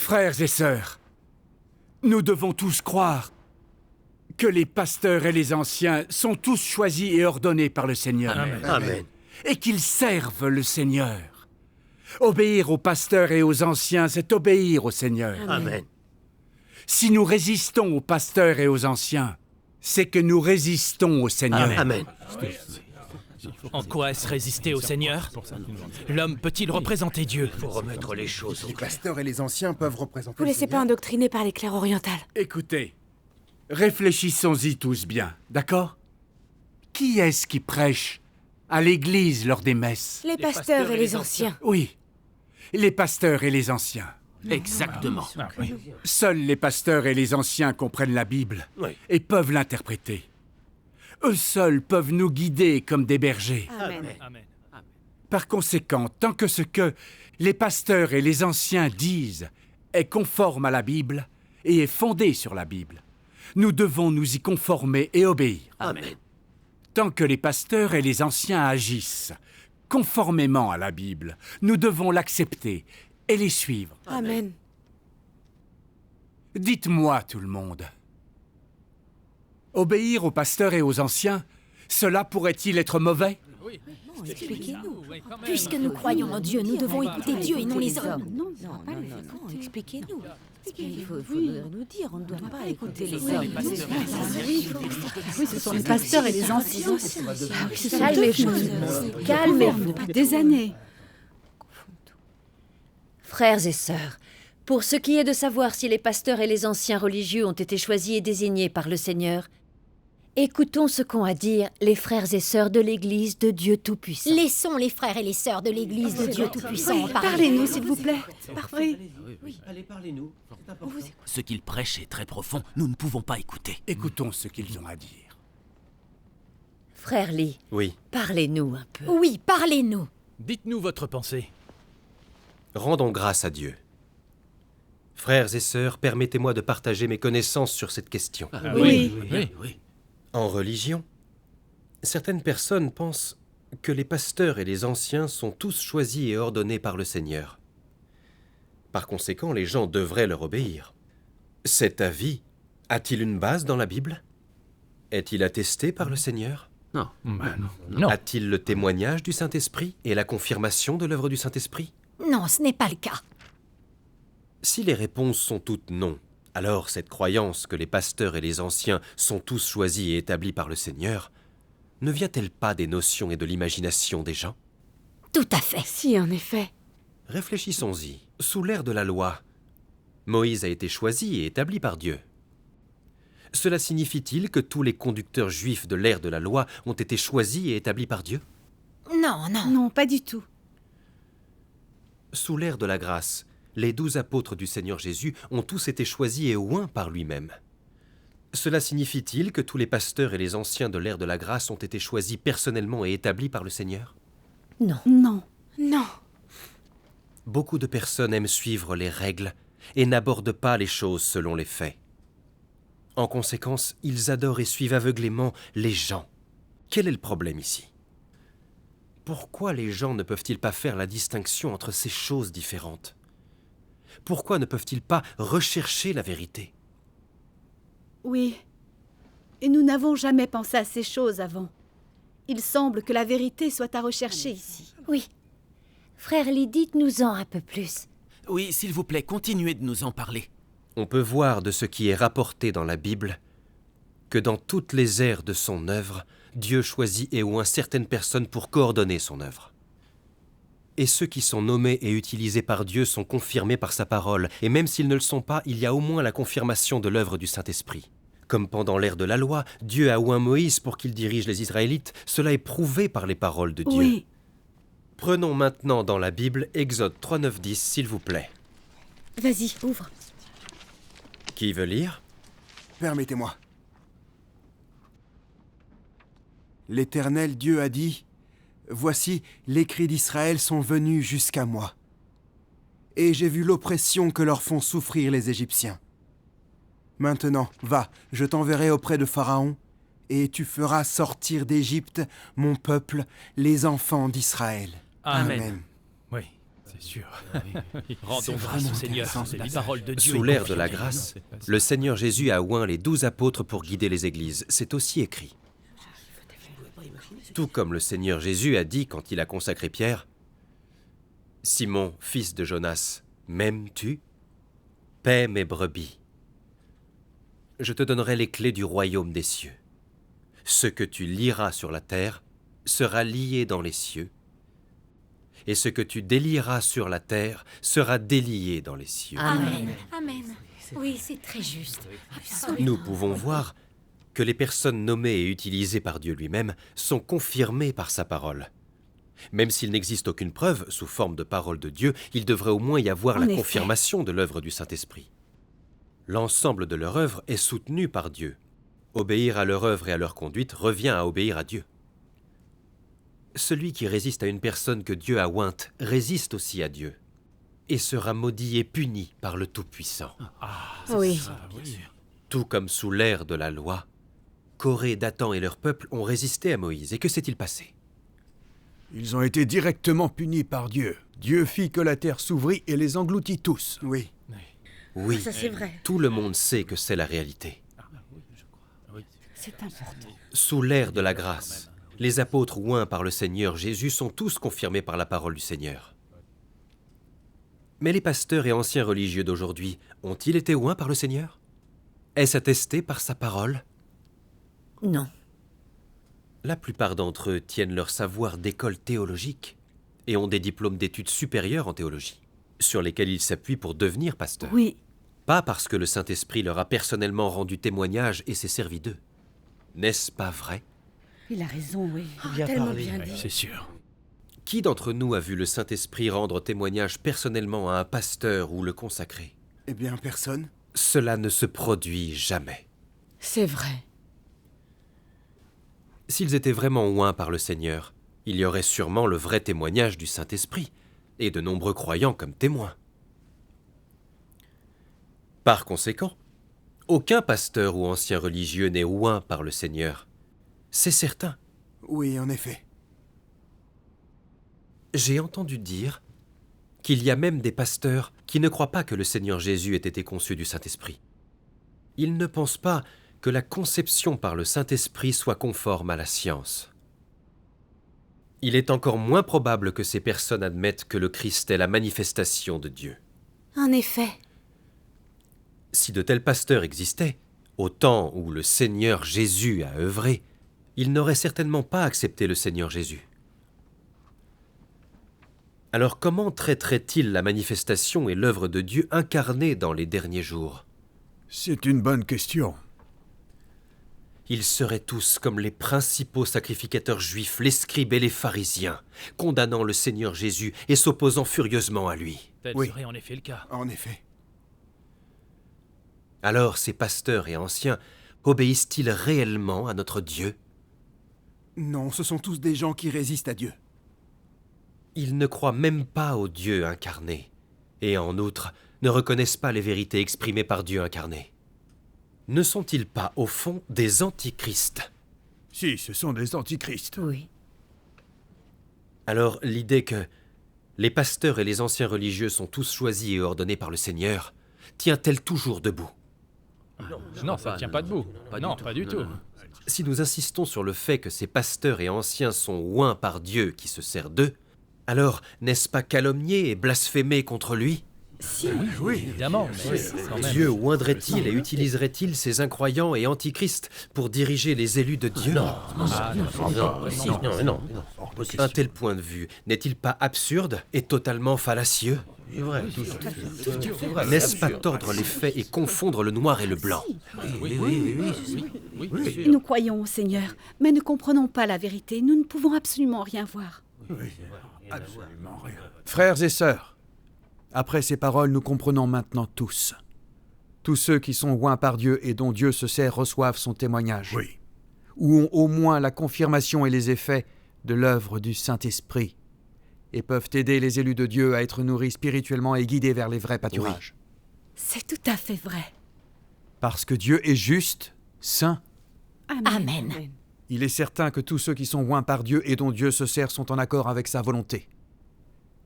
Frères et sœurs, nous devons tous croire que les pasteurs et les anciens sont tous choisis et ordonnés par le Seigneur. Amen. Amen. Et qu'ils servent le Seigneur. Obéir aux pasteurs et aux anciens, c'est obéir au Seigneur. Amen. Si nous résistons aux pasteurs et aux anciens, c'est que nous résistons au Seigneur. Amen. En quoi est-ce résister au Seigneur? L'homme peut-il représenter Dieu? Pour remettre les choses au Les clair. pasteurs et les anciens peuvent représenter Vous le laissez pas Seigneur. indoctriner par les clercs orientales. Écoutez, réfléchissons-y tous bien, d'accord? Qui est-ce qui prêche à l'église lors des messes? Les pasteurs et les anciens. Oui, les pasteurs et les anciens. Exactement. Seuls les pasteurs et les anciens comprennent la Bible Oui. et peuvent l'interpréter. Eux seuls peuvent nous guider comme des bergers. Amen. Amen. Par conséquent, tant que ce que les pasteurs et les anciens disent est conforme à la Bible et est fondé sur la Bible, nous devons nous y conformer et obéir. Amen. Tant que les pasteurs et les anciens agissent conformément à la Bible, nous devons l'accepter et les suivre. Amen. Dites-moi, tout le monde. Obéir aux pasteurs et aux anciens, cela pourrait-il être mauvais? Expliquez-nous. Puisque nous croyons en Dieu, nous devons écouter Dieu et non les hommes. Non, expliquez-nous. Il faudrait nous dire, on ne doit pas écouter les hommes. Oui, ce sont les pasteurs et les anciens. Calmez-vous. Calmez-vous. Depuis des années. Frères et sœurs, pour ce qui est de savoir si les pasteurs et les anciens religieux ont été choisis et désignés par le Seigneur, écoutons ce qu'ont à dire les frères et sœurs de l'Église de Dieu Tout-Puissant. Laissons les frères et les sœurs de l'Église de Dieu Tout-Puissant parler. Parlez-nous, s'il vous plaît. Parfait. Allez, parlez-nous. C'est important. Ce qu'ils prêchent est très profond, nous ne pouvons pas écouter. Écoutons ce qu'ils ont à dire. Frère Lee, Oui. parlez-nous un peu. Oui, parlez-nous. Dites-nous votre pensée. Rendons grâce à Dieu. Frères et sœurs, permettez-moi de partager mes connaissances sur cette question. Oui. Oui. En religion, certaines personnes pensent que les pasteurs et les anciens sont tous choisis et ordonnés par le Seigneur. Par conséquent, les gens devraient leur obéir. Cet avis a-t-il une base dans la Bible? Est-il attesté par le Seigneur? Non. Non. A-t-il le témoignage du Saint-Esprit et la confirmation de l'œuvre du Saint-Esprit? Non, ce n'est pas le cas. Si les réponses sont toutes non, alors cette croyance que les pasteurs et les anciens sont tous choisis et établis par le Seigneur ne vient-elle pas des notions et de l'imagination des gens? Tout à fait. Si, en effet. Réfléchissons-y. Sous l'ère de la loi, Moïse a été choisi et établi par Dieu. Cela signifie-t-il que tous les conducteurs juifs de l'ère de la loi ont été choisis et établis par Dieu? Non, non. Non, pas du tout. Sous l'ère de la grâce, les 12 apôtres du Seigneur Jésus ont tous été choisis et oints par lui-même. Cela signifie-t-il que tous les pasteurs et les anciens de l'ère de la grâce ont été choisis personnellement et établis par le Seigneur? Non. Non. Non. Beaucoup de personnes aiment suivre les règles et n'abordent pas les choses selon les faits. En conséquence, ils adorent et suivent aveuglément les gens. Quel est le problème ici? Pourquoi les gens ne peuvent-ils pas faire la distinction entre ces choses différentes? Pourquoi ne peuvent-ils pas rechercher la vérité? Oui. Et nous n'avons jamais pensé à ces choses avant. Il semble que la vérité soit à rechercher ici. Oui. Frère Lee, dites-nous-en un peu plus. Oui, s'il vous plaît, continuez de nous en parler. On peut voir de ce qui est rapporté dans la Bible que dans toutes les ères de son œuvre, Dieu choisit et oint certaines personnes pour coordonner son œuvre. Et ceux qui sont nommés et utilisés par Dieu sont confirmés par sa parole, et même s'ils ne le sont pas, il y a au moins la confirmation de l'œuvre du Saint-Esprit. Comme pendant l'ère de la loi, Dieu a oint Moïse pour qu'il dirige les Israélites, cela est prouvé par les paroles de Dieu. Oui. Prenons maintenant dans la Bible Exode 3, 9, 10, s'il vous plaît. Vas-y, ouvre. Qui veut lire? Permettez-moi. L'Éternel Dieu a dit, « Voici, les cris d'Israël sont venus jusqu'à moi. Et j'ai vu l'oppression que leur font souffrir les Égyptiens. Maintenant, va, je t'enverrai auprès de Pharaon, et tu feras sortir d'Égypte mon peuple, les enfants d'Israël. » Amen. Oui. C'est sûr. Rendons grâce au Seigneur. C'est la parole de Dieu. Sous est l'ère de la confirmée. grâce, le Seigneur Jésus a oint les 12 apôtres pour guider les églises. C'est aussi écrit. Tout comme le Seigneur Jésus a dit quand il a consacré Pierre, « Simon, fils de Jonas, m'aimes-tu? Paie mes brebis. Je te donnerai les clés du royaume des cieux. Ce que tu lieras sur la terre sera lié dans les cieux, et ce que tu délieras sur la terre sera délié dans les cieux. » Amen. Amen. Oui, c'est très juste. Nous pouvons voir que les personnes nommées et utilisées par Dieu lui-même sont confirmées par sa parole. Même s'il n'existe aucune preuve sous forme de parole de Dieu, il devrait au moins y avoir la confirmation de l'œuvre du Saint-Esprit. L'ensemble de leur œuvre est soutenu par Dieu. Obéir à leur œuvre et à leur conduite revient à obéir à Dieu. Celui qui résiste à une personne que Dieu a ointe résiste aussi à Dieu et sera maudit et puni par le Tout-Puissant. Oui. Tout comme sous l'ère de la loi, Corée, Dathan et leur peuple ont résisté à Moïse. Et que s'est-il passé? Ils ont été directement punis par Dieu. Dieu fit que la terre s'ouvrit et les engloutit tous. Oui. Oui, Ça, c'est vrai. tout le monde sait que c'est la réalité. C'est important. Sous l'ère de la grâce, les apôtres oints par le Seigneur Jésus sont tous confirmés par la parole du Seigneur. Mais les pasteurs et anciens religieux d'aujourd'hui ont-ils été oints par le Seigneur? Est-ce attesté par sa parole? Non. La plupart d'entre eux tiennent leur savoir d'école théologique et ont des diplômes d'études supérieures en théologie, sur lesquels ils s'appuient pour devenir pasteurs. Oui. Pas parce que le Saint-Esprit leur a personnellement rendu témoignage et s'est servi d'eux. N'est-ce pas vrai? Il a raison, oui. Bien Tellement parlé. bien dit. C'est sûr. Qui d'entre nous a vu le Saint-Esprit rendre témoignage personnellement à un pasteur ou le consacrer? Eh bien, personne. Cela ne se produit jamais. C'est vrai. S'ils étaient vraiment oints par le Seigneur, il y aurait sûrement le vrai témoignage du Saint-Esprit, et de nombreux croyants comme témoins. Par conséquent, aucun pasteur ou ancien religieux n'est oint par le Seigneur. C'est certain. Oui, en effet. J'ai entendu dire qu'il y a même des pasteurs qui ne croient pas que le Seigneur Jésus ait été conçu du Saint-Esprit. Ils ne pensent pas que la conception par le Saint-Esprit soit conforme à la science. Il est encore moins probable que ces personnes admettent que le Christ est la manifestation de Dieu. En effet. Si de tels pasteurs existaient, au temps où le Seigneur Jésus a œuvré, ils n'auraient certainement pas accepté le Seigneur Jésus. Alors comment traiterait-il la manifestation et l'œuvre de Dieu incarnée dans les derniers jours? C'est une bonne question. Ils seraient tous comme les principaux sacrificateurs juifs, les scribes et les pharisiens, condamnant le Seigneur Jésus et s'opposant furieusement à lui. Tel Oui. serait en effet le cas. En effet. Alors ces pasteurs et anciens obéissent-ils réellement à notre Dieu? Non, ce sont tous des gens qui résistent à Dieu. Ils ne croient même pas au Dieu incarné, et en outre ne reconnaissent pas les vérités exprimées par Dieu incarné. Ne sont-ils pas, au fond, des antichrists? Si, ce sont des antichrists. Oui. Alors l'idée que les pasteurs et les anciens religieux sont tous choisis et ordonnés par le Seigneur tient-elle toujours debout? Non, ça ne tient pas debout. Non, pas du tout. Si nous insistons sur le fait que ces pasteurs et anciens sont oints par Dieu qui se sert d'eux, alors n'est-ce pas calomnier et blasphémer contre lui? Évidemment, mais quand même. Dieu oindrait-il et utiliserait-il ces incroyants et antichrists pour diriger les élus de Dieu? Un tel point de vue n'est-il pas absurde et totalement fallacieux? N'est-ce pas tordre les faits et confondre le noir et le blanc? Nous croyons au Seigneur, mais ne comprenons pas la vérité. Nous ne pouvons absolument rien voir. Absolument rien. Frères et sœurs, après ces paroles, nous comprenons maintenant tous. Tous ceux qui sont oints par Dieu et dont Dieu se sert reçoivent son témoignage. Oui. Ou ont au moins la confirmation et les effets de l'œuvre du Saint-Esprit, et peuvent aider les élus de Dieu à être nourris spirituellement et guidés vers les vrais pâturages. C'est tout à fait vrai. Parce que Dieu est juste, saint. Amen. Il est certain que tous ceux qui sont oints par Dieu et dont Dieu se sert sont en accord avec sa volonté.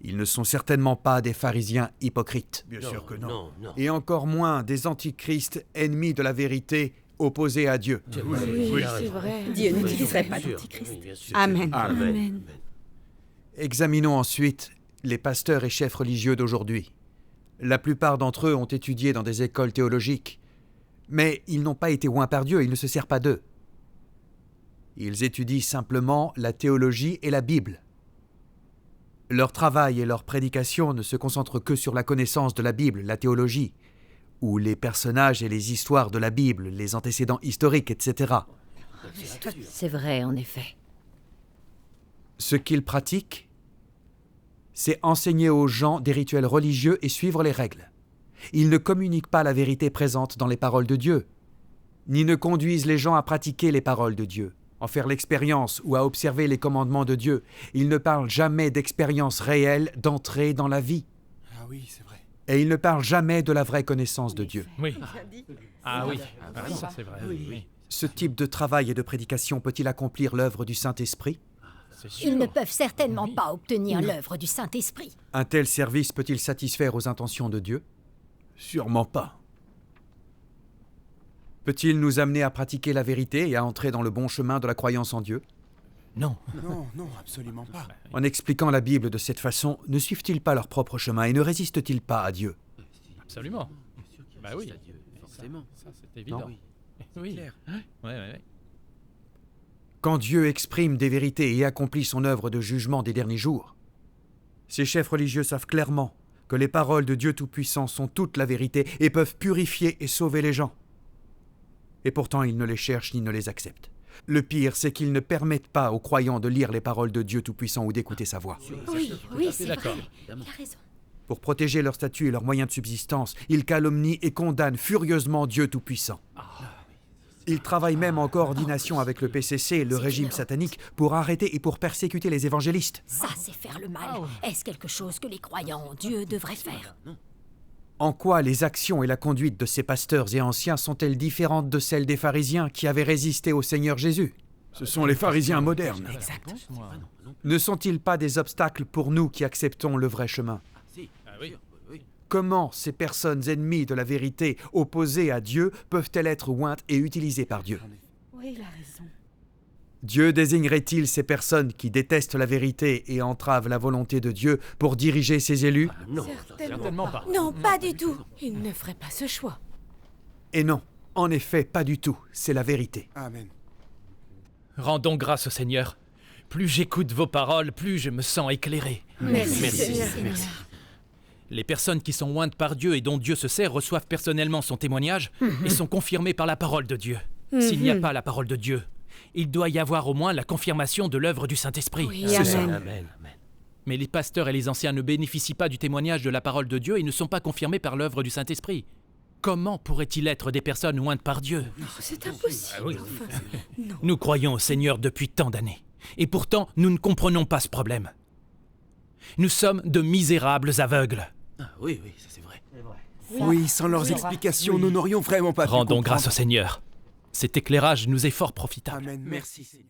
Ils ne sont certainement pas des pharisiens hypocrites. Bien sûr que non. Et encore moins des antichrists ennemis de la vérité, opposés à Dieu. Oui, c'est vrai. Dieu n'utiliserait pas d'antichrist. Amen. Amen. Examinons ensuite les pasteurs et chefs religieux d'aujourd'hui. La plupart d'entre eux ont étudié dans des écoles théologiques, mais ils n'ont pas été oints par Dieu, il ne se sert pas d'eux. Ils étudient simplement la théologie et la Bible. Leur travail et leur prédication ne se concentrent que sur la connaissance de la Bible, la théologie, ou les personnages et les histoires de la Bible, les antécédents historiques, etc. C'est vrai, en effet. Ce qu'ils pratiquent, c'est enseigner aux gens des rituels religieux et suivre les règles. Ils ne communiquent pas la vérité présente dans les paroles de Dieu, ni ne conduisent les gens à pratiquer les paroles de Dieu, en faire l'expérience ou à observer les commandements de Dieu. Ils ne parlent jamais d'expérience réelle d'entrer dans la vie. Ah oui, c'est vrai. Et ils ne parlent jamais de la vraie connaissance de Dieu. Oui. Ah oui. Ah, ça c'est vrai. Oui. Ce type de travail et de prédication peut-il accomplir l'œuvre du Saint-Esprit ? Ils ne peuvent certainement pas obtenir l'œuvre du Saint-Esprit. Un tel service peut-il satisfaire aux intentions de Dieu ? Sûrement pas. Peut-il nous amener à pratiquer la vérité et à entrer dans le bon chemin de la croyance en Dieu ? Non. Non, absolument pas. En expliquant la Bible de cette façon, ne suivent-ils pas leur propre chemin et ne résistent-ils pas à Dieu ? Absolument. Bah oui. Forcément. Ça c'est évident. Non. Oui. Clair. Ouais. Quand Dieu exprime des vérités et accomplit son œuvre de jugement des derniers jours, ces chefs religieux savent clairement que les paroles de Dieu Tout-Puissant sont toute la vérité et peuvent purifier et sauver les gens. Et pourtant, ils ne les cherchent ni ne les acceptent. Le pire, c'est qu'ils ne permettent pas aux croyants de lire les paroles de Dieu Tout-Puissant ou d'écouter sa voix. Oui, c'est vrai. Il a raison. Pour protéger leur statut et leurs moyens de subsistance, ils calomnient et condamnent furieusement Dieu Tout-Puissant. Ils travaillent même en coordination avec le PCC, le régime satanique, pour arrêter et pour persécuter les évangélistes. Ça, c'est faire le mal. Est-ce quelque chose que les croyants en Dieu devraient faire? En quoi les actions et la conduite de ces pasteurs et anciens sont-elles différentes de celles des pharisiens qui avaient résisté au Seigneur Jésus ? Ce sont les pharisiens modernes. Exact. Ne sont-ils pas des obstacles pour nous qui acceptons le vrai chemin ? Comment ces personnes ennemies de la vérité, opposées à Dieu, peuvent-elles être ointes et utilisées par Dieu ? Oui, il a raison. Dieu désignerait-il ces personnes qui détestent la vérité et entravent la volonté de Dieu pour diriger ses élus ? Non, certainement pas. Non, pas du tout. Il ne ferait pas ce choix. Et non, en effet, pas du tout. C'est la vérité. Amen. Rendons grâce au Seigneur. Plus j'écoute vos paroles, plus je me sens éclairé. Merci, Seigneur. Les personnes qui sont ointes par Dieu et dont Dieu se sert reçoivent personnellement son témoignage et sont confirmées par la parole de Dieu. S'il n'y a pas la parole de Dieu, il doit y avoir au moins la confirmation de l'œuvre du Saint-Esprit. Oui, C'est ça. Amen. Mais les pasteurs et les anciens ne bénéficient pas du témoignage de la parole de Dieu et ne sont pas confirmés par l'œuvre du Saint-Esprit. Comment pourraient-ils être des personnes ointes par Dieu ? C'est impossible. Nous croyons au Seigneur depuis tant d'années. Et pourtant, nous ne comprenons pas ce problème. Nous sommes de misérables aveugles. Ah, oui, ça c'est vrai. Oui, sans leurs explications, nous n'aurions vraiment pas pu Rendons comprendre. grâce au Seigneur. Cet éclairage nous est fort profitable. Amen. Merci, Seigneur.